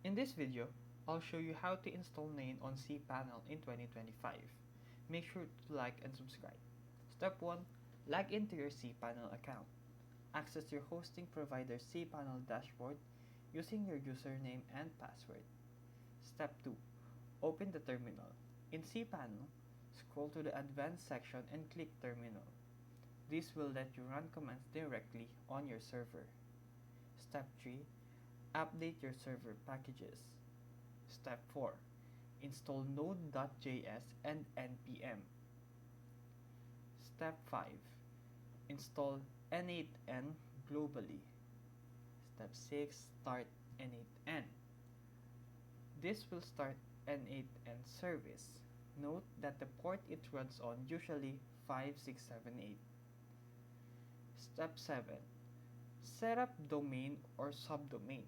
In this video, I'll show you how to install Nain on cPanel in 2025. Make sure to like and subscribe. Step 1. Log into your cPanel account. Access your hosting provider's cPanel dashboard using your username and password. Step 2. Open the terminal. In cPanel, scroll to the Advanced section and click Terminal. This will let you run commands directly on your server. Step 3. Update your server packages. Step 4. Install Node.js and NPM. Step 5. Install N8N globally. Step 6. Start N8N. This will start N8N service. Note that the port it runs on usually 5678. Step 7. Set up domain or subdomain.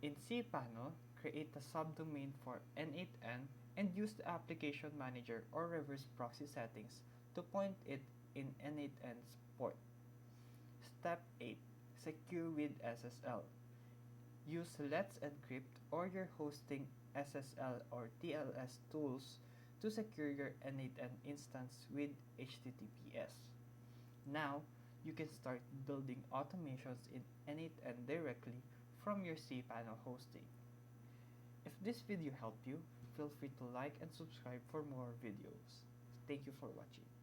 In cPanel, create a subdomain for N8N and use the application manager or reverse proxy settings to point it in N8N's port. Step 8. Secure with SSL. Use Let's Encrypt or your hosting SSL or TLS tools to secure your N8N instance with HTTPS. Now, you can start building automations in N8N directly from your cPanel hosting. If this video helped you, feel free to like and subscribe for more videos. Thank you for watching.